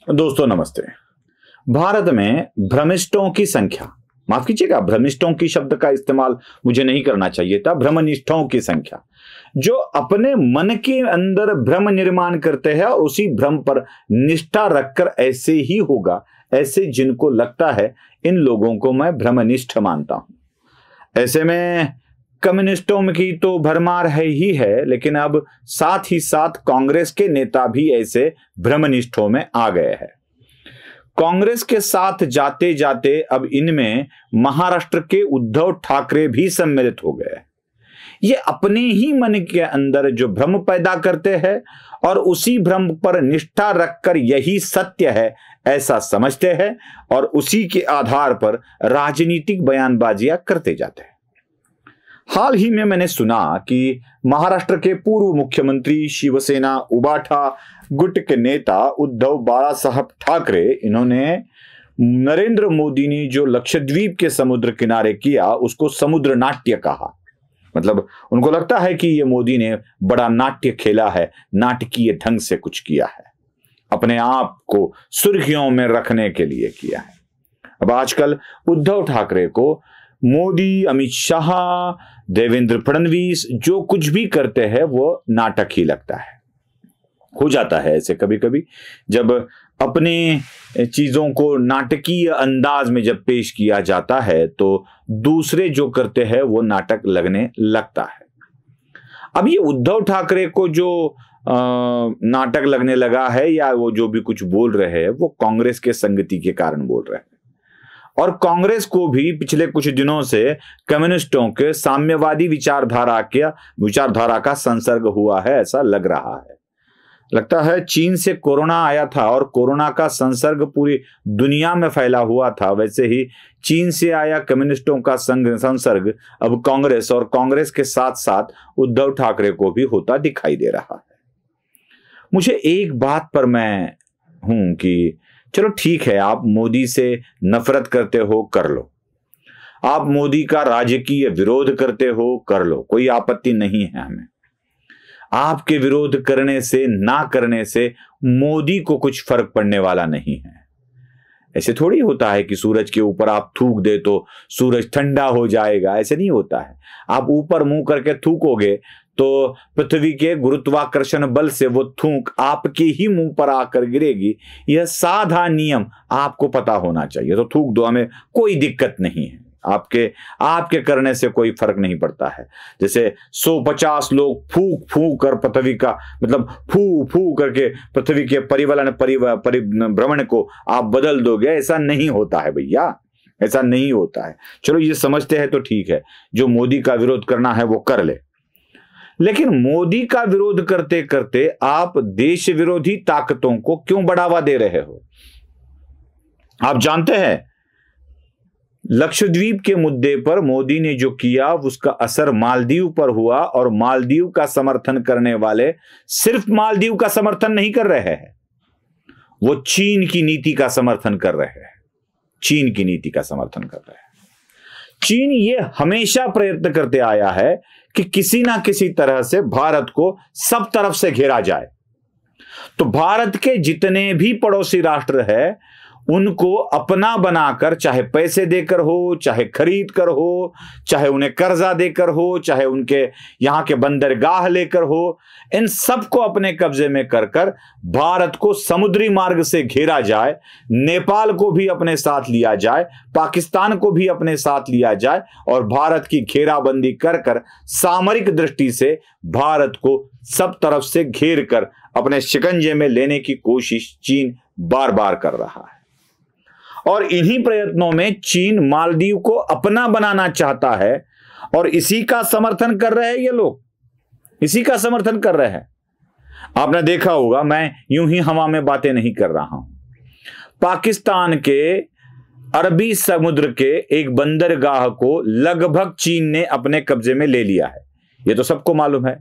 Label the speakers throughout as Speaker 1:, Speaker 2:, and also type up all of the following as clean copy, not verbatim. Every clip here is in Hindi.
Speaker 1: दोस्तों नमस्ते। भारत में भ्रमिष्ठों की संख्या, माफ कीजिएगा, भ्रमिष्ठों की शब्द का इस्तेमाल मुझे नहीं करना चाहिए था, भ्रमनिष्ठों की संख्या, जो अपने मन के अंदर भ्रम निर्माण करते हैं और उसी भ्रम पर निष्ठा रखकर ऐसे ही होगा, ऐसे जिनको लगता है, इन लोगों को मैं भ्रमनिष्ठ मानता हूं। ऐसे में कम्युनिस्टों की तो भरमार है ही है, लेकिन अब साथ ही साथ कांग्रेस के नेता भी ऐसे भ्रमनिष्ठों में आ गए हैं। कांग्रेस के साथ जाते जाते अब इनमें महाराष्ट्र के उद्धव ठाकरे भी सम्मिलित हो गए। ये अपने ही मन के अंदर जो भ्रम पैदा करते हैं और उसी भ्रम पर निष्ठा रखकर यही सत्य है ऐसा समझते हैं और उसी के आधार पर राजनीतिक बयानबाजियां करते जाते हैं। हाल ही में मैंने सुना कि महाराष्ट्र के पूर्व मुख्यमंत्री, शिवसेना उबाठा गुट के नेता उद्धव बाळासाहेब ठाकरे, इन्होंने नरेंद्र मोदी ने जो लक्षद्वीप के समुद्र किनारे किया उसको समुद्र नाट्य कहा। मतलब उनको लगता है कि ये मोदी ने बड़ा नाट्य खेला है, नाटकीय ढंग से कुछ किया है, अपने आप को सुर्खियों में रखने के लिए किया है। अब आजकल उद्धव ठाकरे को मोदी, अमित शाह, देवेंद्र फडणवीस जो कुछ भी करते हैं वो नाटक ही लगता है। हो जाता है ऐसे कभी कभी, जब अपने चीजों को नाटकीय अंदाज में जब पेश किया जाता है तो दूसरे जो करते हैं वो नाटक लगने लगता है। अब ये उद्धव ठाकरे को जो नाटक लगने लगा है या वो जो भी कुछ बोल रहे हैं वो कांग्रेस के संगति के कारण बोल रहे हैं, और कांग्रेस को भी पिछले कुछ दिनों से कम्युनिस्टों के साम्यवादी विचारधारा का संसर्ग हुआ है ऐसा लग रहा है। लगता है चीन से कोरोना आया था और कोरोना का संसर्ग पूरी दुनिया में फैला हुआ था, वैसे ही चीन से आया कम्युनिस्टों का संसर्ग अब कांग्रेस और कांग्रेस के साथ साथ उद्धव ठाकरे को भी होता दिखाई दे रहा है। मुझे एक बात पर मैं हूं कि चलो ठीक है, आप मोदी से नफरत करते हो कर लो, आप मोदी का राजकीय विरोध करते हो कर लो, कोई आपत्ति नहीं है हमें। आपके विरोध करने से ना करने से मोदी को कुछ फर्क पड़ने वाला नहीं है। ऐसे थोड़ी होता है कि सूरज के ऊपर आप थूक दे तो सूरज ठंडा हो जाएगा, ऐसे नहीं होता है। आप ऊपर मुंह करके थूकोगे तो पृथ्वी के गुरुत्वाकर्षण बल से वो थूक आपके ही मुंह पर आकर गिरेगी। यह साधा नियम आपको पता होना चाहिए। तो थूक दो, हमें कोई दिक्कत नहीं है, आपके करने से कोई फर्क नहीं पड़ता है। जैसे 150 लोग फूक फूक कर पृथ्वी का मतलब फू फू करके पृथ्वी के परिभ्रमण को आप बदल दोगे, ऐसा नहीं होता है भैया, ऐसा नहीं होता है। चलो ये समझते हैं तो ठीक है, जो मोदी का विरोध करना है वो कर ले, लेकिन मोदी का विरोध करते करते आप देश विरोधी ताकतों को क्यों बढ़ावा दे रहे हो? आप जानते हैं लक्षद्वीप के मुद्दे पर मोदी ने जो किया उसका असर मालदीव पर हुआ, और मालदीव का समर्थन करने वाले सिर्फ मालदीव का समर्थन नहीं कर रहे हैं, वो चीन की नीति का समर्थन कर रहे हैं। चीन की नीति का समर्थन कर रहे हैं। चीन ये हमेशा प्रयत्न करते आया है कि किसी ना किसी तरह से भारत को सब तरफ से घेरा जाए। तो भारत के जितने भी पड़ोसी राष्ट्र है उनको अपना बनाकर, चाहे पैसे देकर हो, चाहे खरीद कर हो, चाहे उन्हें कर्जा देकर हो, चाहे उनके यहां के बंदरगाह लेकर हो, इन सबको अपने कब्जे में कर कर भारत को समुद्री मार्ग से घेरा जाए, नेपाल को भी अपने साथ लिया जाए, पाकिस्तान को भी अपने साथ लिया जाए और भारत की घेराबंदी कर कर सामरिक दृष्टि से भारत को सब तरफ से घेर कर अपने शिकंजे में लेने की कोशिश चीन बार बार कर रहा है। और इन्हीं प्रयत्नों में चीन मालदीव को अपना बनाना चाहता है और इसी का समर्थन कर रहे हैं ये लोग, इसी का समर्थन कर रहे हैं। आपने देखा होगा, मैं यूं ही हवा में बातें नहीं कर रहा हूं। पाकिस्तान के अरबी समुद्र के एक बंदरगाह को लगभग चीन ने अपने कब्जे में ले लिया है, ये तो सबको मालूम है।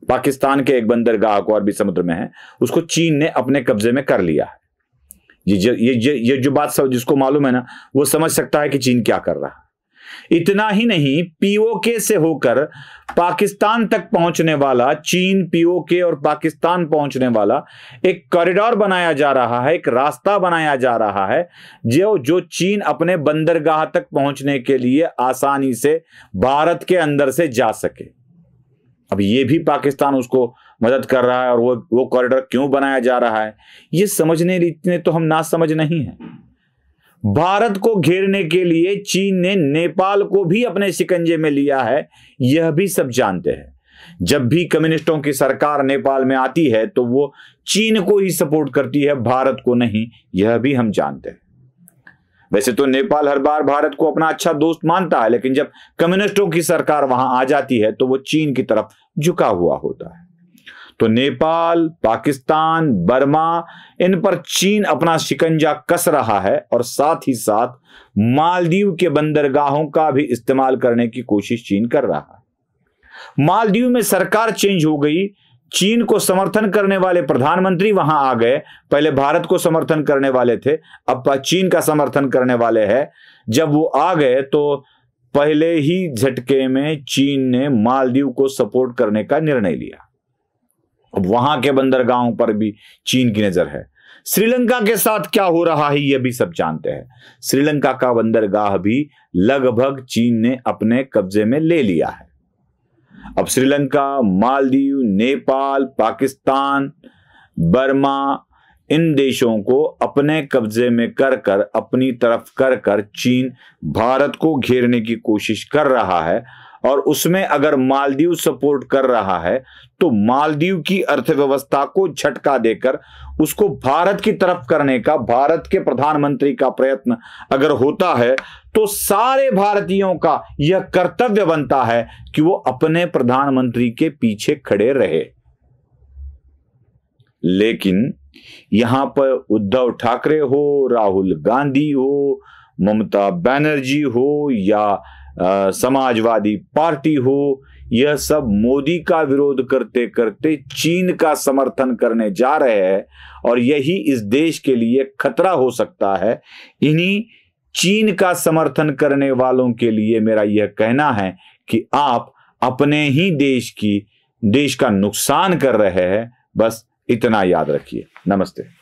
Speaker 1: पाकिस्तान के एक बंदरगाह को अरबी समुद्र में है, उसको चीन ने अपने कब्जे में कर लिया है। ये जो बात सब जिसको मालूम है ना वो समझ सकता है कि चीन क्या कर रहा है। इतना ही नहीं, पीओके से होकर पाकिस्तान तक पहुंचने वाला, चीन, पीओके और पाकिस्तान पहुंचने वाला एक कॉरिडोर बनाया जा रहा है, एक रास्ता बनाया जा रहा है जो चीन अपने बंदरगाह तक पहुंचने के लिए आसानी से भारत के अंदर से जा सके। अब ये भी पाकिस्तान उसको मदद कर रहा है, और वो कॉरिडोर क्यों बनाया जा रहा है ये समझने इतने तो हम ना समझ नहीं है। भारत को घेरने के लिए चीन ने नेपाल को भी अपने शिकंजे में लिया है, यह भी सब जानते हैं। जब भी कम्युनिस्टों की सरकार नेपाल में आती है तो वो चीन को ही सपोर्ट करती है, भारत को नहीं, यह भी हम जानते हैं। वैसे तो नेपाल हर बार भारत को अपना अच्छा दोस्त मानता है, लेकिन जब कम्युनिस्टों की सरकार वहां आ जाती है तो वो चीन की तरफ झुका हुआ होता है। तो नेपाल, पाकिस्तान, बर्मा, इन पर चीन अपना शिकंजा कस रहा है, और साथ ही साथ मालदीव के बंदरगाहों का भी इस्तेमाल करने की कोशिश चीन कर रहा है। मालदीव में सरकार चेंज हो गई, चीन को समर्थन करने वाले प्रधानमंत्री वहां आ गए। पहले भारत को समर्थन करने वाले थे, अब चीन का समर्थन करने वाले हैं। जब वो आ गए तो पहले ही झटके में चीन ने मालदीव को सपोर्ट करने का निर्णय लिया। अब वहां के बंदरगाहों पर भी चीन की नजर है। श्रीलंका के साथ क्या हो रहा है यह भी सब जानते हैं। श्रीलंका का बंदरगाह भी लगभग चीन ने अपने कब्जे में ले लिया है। अब श्रीलंका, मालदीव, नेपाल, पाकिस्तान, बर्मा, इन देशों को अपने कब्जे में कर कर, अपनी तरफ कर कर चीन भारत को घेरने की कोशिश कर रहा है। और उसमें अगर मालदीव सपोर्ट कर रहा है तो मालदीव की अर्थव्यवस्था को झटका देकर उसको भारत की तरफ करने का भारत के प्रधानमंत्री का प्रयत्न अगर होता है तो सारे भारतीयों का यह कर्तव्य बनता है कि वो अपने प्रधानमंत्री के पीछे खड़े रहे। लेकिन यहां पर उद्धव ठाकरे हो, राहुल गांधी हो, ममता बनर्जी हो या समाजवादी पार्टी हो, यह सब मोदी का विरोध करते करते चीन का समर्थन करने जा रहे हैं, और यही इस देश के लिए खतरा हो सकता है। इन्हीं चीन का समर्थन करने वालों के लिए मेरा यह कहना है कि आप अपने ही देश का नुकसान कर रहे हैं, बस इतना याद रखिए। नमस्ते।